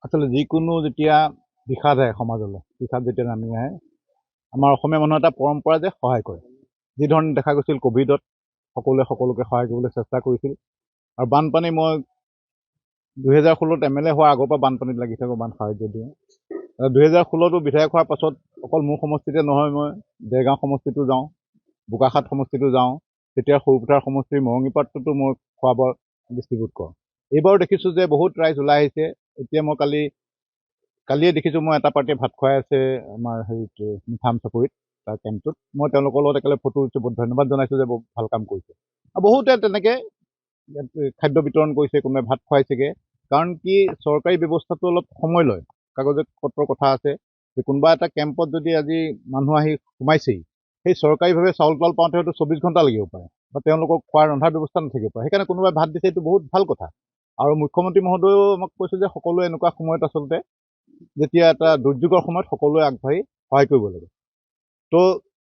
আচলতে যিকোনো যেতিয়া বিষাদ আহে সমাজলৈ, বিষাদ যেতিয়া নামি আহে, আমাৰ অসমীয়া মানুহৰ এটা পৰম্পৰা যে সহায় কৰে। যি ধৰণে দেখা গৈছিল ক'ভিডত সকলোৱে সকলোকে সহায় কৰিবলৈ চেষ্টা কৰিছিল। আৰু বানপানী মই 2016ত MLA হোৱাৰ আগৰ পৰা বানপানীত লাগি থাকোঁ, বান সাহাৰ্য দিওঁ। 2016তো বিধায়ক হোৱাৰ পাছত অকল মোৰ সমষ্টিতে নহয়, মই দেৰগাঁও সমষ্টিতো যাওঁ, বোকাখাট সমষ্টিতো যাওঁ, তেতিয়া সৰুপথাৰ সমষ্টিৰ মৰঙীপাটতো মই খোৱা বোৱা ডিষ্ট্ৰিবিউট কৰোঁ। এইবাৰো দেখিছোঁ যে বহুত ৰাইজ ওলাই আহিছে। এতিয়া মই কালিয়ে দেখিছোঁ মই এটা পাৰ্টিয়ে ভাত খুৱাই আছে আমাৰ হেৰিত মিঠাম চাপৰিত, তাৰ কেম্পটোত। মই তেওঁলোকৰ লগত একেলগে ফটো উঠিছোঁ, বহুত ধন্যবাদ জনাইছোঁ যে বহুত ভাল কাম কৰিছে। আৰু বহুতে তেনেকৈ খাদ্য বিতৰণ কৰিছে, কোনোবাই ভাত খুৱাইছেগৈ। কাৰণ কি চৰকাৰী ব্যৱস্থাটো অলপ সময় লয়, কাগজে পত্ৰৰ কথা আছে। যে কোনোবা এটা কেম্পত যদি আজি মানুহ আহি সোমাইছেই, সেই চৰকাৰীভাৱে চাউল তাউল পাওঁতে হয়তো 24 ঘণ্টা লাগিব পাৰে, বা তেওঁলোকক খোৱাৰ ৰন্ধাৰ ব্যৱস্থা নাথাকিব পাৰে। সেইকাৰণে কোনোবাই ভাত দিছে, এইটো বহুত ভাল কথা। আৰু মুখ্যমন্ত্ৰী মহোদয়েও আমাক কৈছে যে সকলোৱে এনেকুৱা সময়ত আচলতে যেতিয়া এটা দুৰ্যোগৰ সময়ত সকলোৱে আগবাঢ়ি সহায় কৰিব লাগে। তো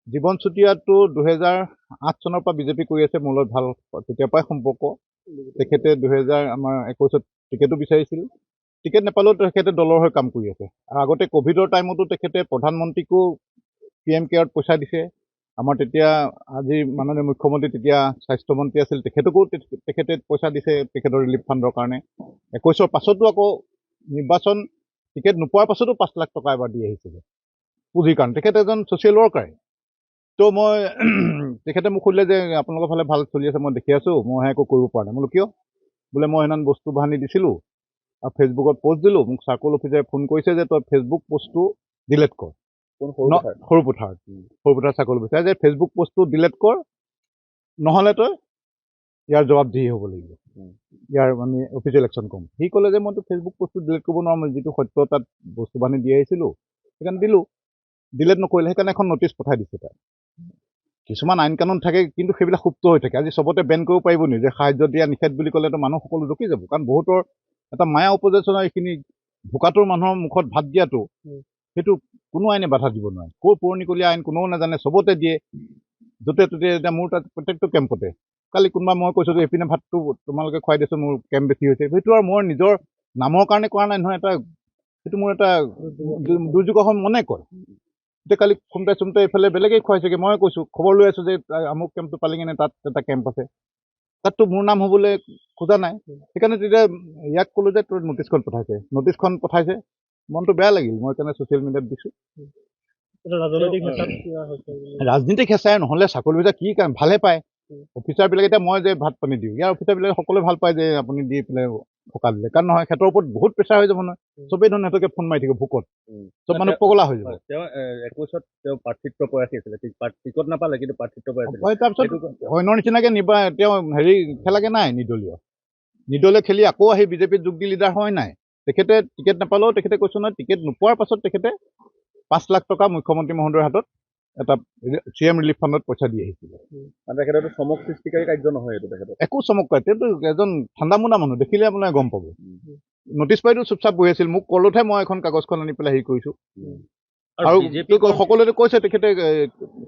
জীৱন চুতীয়াটো 2008 চনৰ পৰা বিজেপি কৰি আছে, মোৰ লগত ভাল তেতিয়াৰ পৰাই সম্পৰ্ক। তেখেতে 2021ত টিকেটো বিচাৰিছিল, টিকেট নাপালেও তেখেতে দলৰ হৈ কাম কৰি আছে। আৰু আগতে ক'ভিডৰ টাইমতো তেখেতে প্ৰধানমন্ত্ৰীকো PM কেয়াৰত পইচা দিছে। আমাৰ তেতিয়া আজি মাননীয় মুখ্যমন্ত্ৰী তেতিয়া স্বাস্থ্যমন্ত্ৰী আছিল, তেখেতকো তেখেতে পইচা দিছে তেখেতৰ ৰিলিফ ফাণ্ডৰ কাৰণে। 21ৰ পাছতো আকৌ নিৰ্বাচন টিকেট নোপোৱাৰ পাছতো 5 লাখ টকা এবাৰ দি আহিছিলে পুঁজিৰ কাৰণে। তেখেত এজন ছ'চিয়েল ৱৰ্কাৰে। তো মই তেখেতে মোক সুধিলে যে আপোনালোকৰ ফালে ভাল চলি আছে, মই দেখি আছোঁ, মইহে একো কৰিব পৰা নাই। বোলো কিয়? বোলে মই সেইদিনা বস্তু বাহানি দিছিলোঁ আৰু ফেচবুকত পষ্ট দিলোঁ, মোক চাৰ্কল অফিচাৰে ফোন কৰিছে যে তই ফেচবুক পষ্টটো ডিলেট কৰ। সৰুপথাৰ চাৰ্কল অফিচাৰে যে ফেচবুক পষ্টটো ডিলেট কৰ, নহ'লে তই ইয়াৰ জবাবদিহি হ'ব লাগিব, ইয়াৰ মানে অফিচিয়েল একশ্যন ক'ম। সি ক'লে যে মইতো ফেচবুক পষ্টটো ডিলেট কৰিব নোৱাৰোঁ, মই যিটো সত্য তাত বস্তু বাহানি দি আহিছিলোঁ, সেইকাৰণে দিলোঁ। ডিলেট নকৰিলে, সেইকাৰণে এখন নটিচ পঠাই দিছে তাত। কিছুমান আইন কানুন থাকে, কিন্তু সেইবিলাক সুপ্ত হৈ থাকে। আজি চবতে বেন কৰিব পাৰিব নি যে সাহায্য দিয়া নিষেধ বুলি ক'লেতো মানুহ সকলো ৰখি যাব। কাৰণ বহুতৰ এটা মায়া উপদেশনা, এইখিনি ভোকাটোৰ মানুহৰ মুখত ভাত দিয়াটো, সেইটো কোনো আইনে বাধা দিব নোৱাৰে। ক'ৰ পুৰণিকলীয়া আইন কোনেও নাজানে, চবতে দিয়ে, য'তে ত'তে। এতিয়া মোৰ তাত প্ৰত্যেকটো কেম্পতে কালি কোনোবা মই কৈছোঁ যে এইপিনে ভাতটো তোমালোকে খুৱাই দিছোঁ, মোৰ কেম্প বেছি হৈছে। সেইটো আৰু মোৰ নিজৰ নামৰ কাৰণে কৰা নাই নহয়, সেইটো মোৰ এটা দুৰ্যোগৰ সময় মনে কয়। এতিয়া কালি খুমটাই চুমটাই এইফালে বেলেগেই খুৱাইছেগৈ, মই কৈছোঁ খবৰ লৈ আছোঁ যে আমুক কেম্পটো পালেগৈ নে, তাত এটা কেম্প আছে, তাততো মোৰ নাম হ'বলৈ খোজা নাই। সেইকাৰণে তেতিয়া ইয়াক ক'লোঁ যে তোৰ নটিচখন পঠাইছে, মনটো বেয়া লাগিল। মই সেইকাৰণে ছ'চিয়েল মিডিয়াত দিছোঁ। ৰাজনীতিক হেঁচাই নহ'লে চাকৰি অফিচাৰ কি কাম, ভালে পায় অফিচাৰবিলাকে। এতিয়া মই যে ভাত পানী দিওঁ, ইয়াৰ অফিচাৰবিলাকে সকলোৱে ভাল পায় যে আপুনি দি পেলাই থকা দিলে। কাৰণ নহয়, সিহঁতৰ ওপৰত বহুত প্ৰেছাৰ হৈ যাব নহয়, চবেই ধৰণে সিহঁতকে ফোন মাৰি থাকিব ভোকত, চব মানুহ পগলা হৈ যাব। তেওঁ 21ত তেওঁ প্ৰাৰ্থিত্ব প্ৰয়াসী আছিলে, টিকট নাপালে, কিন্তু প্ৰাৰ্থিত্ব প্ৰয়াসী। তাৰপিছত অন্যৰ নিচিনাকৈ তেওঁ হেৰি খেলাগে নাই, নিৰ্দলীয় খেলি আকৌ আহি বিজেপিত যোগ দি লিডাৰ হয় নাই। তেখেতে টিকেট নাপালেও তেখেতে কৈছোঁ নহয়, টিকেট নোপোৱাৰ পাছত তেখেতে 5 লাখ টকা মুখ্যমন্ত্ৰী মহোদয়ৰ হাতত এটা CM ৰিলিফ ফাণ্ডত পইচা দি আহিছিলে। তেখেতৰতো চমক সৃষ্টিকাৰী কাৰ্য নহয় এইটো, তেখেতৰ একো চমৎকাৰ। তেওঁতো এজন ঠাণ্ডা মুণ্ডা মানুহ, দেখিলে আপোনাৰ গম পাব। নটিচ পাইতো চুপচাপ বহি আছিল, মোক ক'লতহে মই এখন কাগজখন আনি পেলাই হেৰি কৰিছোঁ। আৰু সকলোৱে কৈছে তেখেতে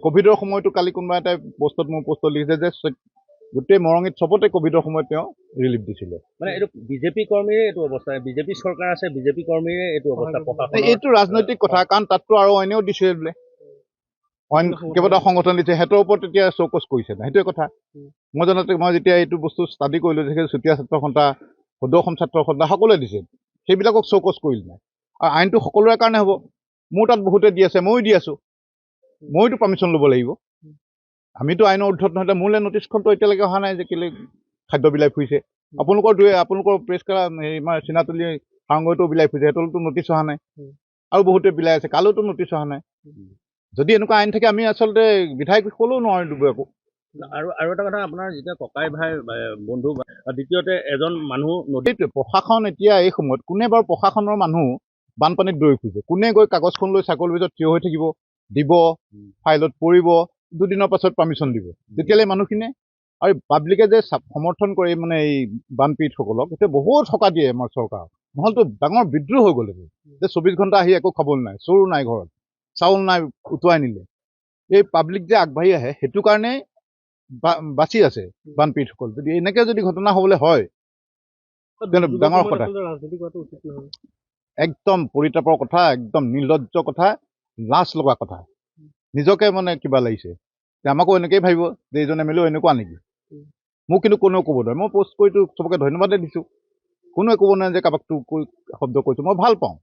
ক'ভিডৰ সময়তো কালি কোনোবা এটা মোৰ পষ্টত লিখিছে যে গোটেই মৰঙীত চবতে ক'ভিডৰ সময়ত তেওঁ ৰিলিফ দিছিলে। মানে এইটো বিজেপি কৰ্মীৰে এইটো অৱস্থা, বিজেপি চৰকাৰ আছে, বিজেপি কৰ্মীৰে এইটো অৱস্থা। এইটো ৰাজনৈতিক কথা, কাৰণ তাততো আৰু অইনেও দিছে বোলে, অইন কেইবাটাও সংগঠন দিছে, সিহঁতৰ ওপৰত তেতিয়া চৌকছ কৰিছে নাই, সেইটোৱে কথা। মই জনাতে মই যেতিয়া এইটো বস্তু ষ্টাডি কৰিলোঁ, তেখেতে চুতীয়া ছাত্ৰ সন্থা, সদৌ অসম ছাত্ৰ সন্থা সকলোৱে দিছে, সেইবিলাকক চৌকছ কৰিলে নাই। আৰু আইনটো সকলোৰে কাৰণে হ'ব। মোৰ তাত বহুতে দি আছে, ময়ো দি আছোঁ, ময়োতো পাৰ্মিশ্যন ল'ব লাগিব। আমিতো আইনৰ উৰ্ধত নহয়। মোলৈ নটিচখনতো এতিয়ালৈকে অহা নাই যে কেলৈ খাদ্য বিলাই ফুৰিছে। আপোনালোকৰ প্ৰেছ চিনাতলী সাংগঠটো বিলাই ফুৰিছে, সিহঁতৰতো নটিচ অহা নাই। আৰু বহুতে বিলাই আছে, কালৈতো নটিচ অহা নাই। যদি এনেকুৱা আইন থাকে, আমি আচলতে বিধায়ক হ'লেও নোৱাৰি দিব একো। আৰু এটা কথা, আপোনাৰ যেতিয়া ককাই ভাই বন্ধু, দ্বিতীয়তে এজন মানুহ নদীত প্ৰশাসন এতিয়া এই সময়ত কোনে বাৰু প্ৰশাসনৰ মানুহ বানপানীত দৌৰি ফুৰিছে, কোনে গৈ কাগজখন লৈ চাকৰিৰ ভিতৰত থিয় হৈ থাকিব, দিব, ফাইলত পৰিব, দুদিনৰ পাছত পাৰ্মিশ্যন দিব, তেতিয়ালৈ মানুহখিনিয়ে। আৰু পাব্লিকে যে সমৰ্থন কৰে মানে এই বানপীড়িতসকলক, এতিয়া বহুত সকাহ দিয়ে আমাৰ চৰকাৰক, নহ'লেতো ডাঙৰ বিদ্ৰোহ হৈ গ'ল যে 24 ঘণ্টা আহি একো খাবলৈ নাই, চোৰ নাই ঘৰত, চাউল নাই, উটুৱাই নিলে। এই পাব্লিক যে আগবাঢ়ি আহে, সেইটো কাৰণেই বাচি আছে বানপীড়িতসকল। যদি এনেকৈ যদি ঘটনা হ'বলৈ হয়, ডাঙৰ কথা। একদম পৰিতাপৰ কথা, একদম নিৰ্লজ্জ কথা, লাজ লগা কথা। নিজকে মানে কিবা লাগিছে যে আমাকো এনেকেই ভাবিব যে এইজন এম এল এও এনেকুৱা নেকি। মোক কিন্তু কোনেও ক'ব নোৱাৰে, মই পষ্ট কৰিতো চবকে ধন্যবাদে দিছোঁ। কোনোৱে ক'ব নোৱাৰে যে কাৰোবাক তোৰ শব্দ কৈছোঁ, মই ভাল পাওঁ।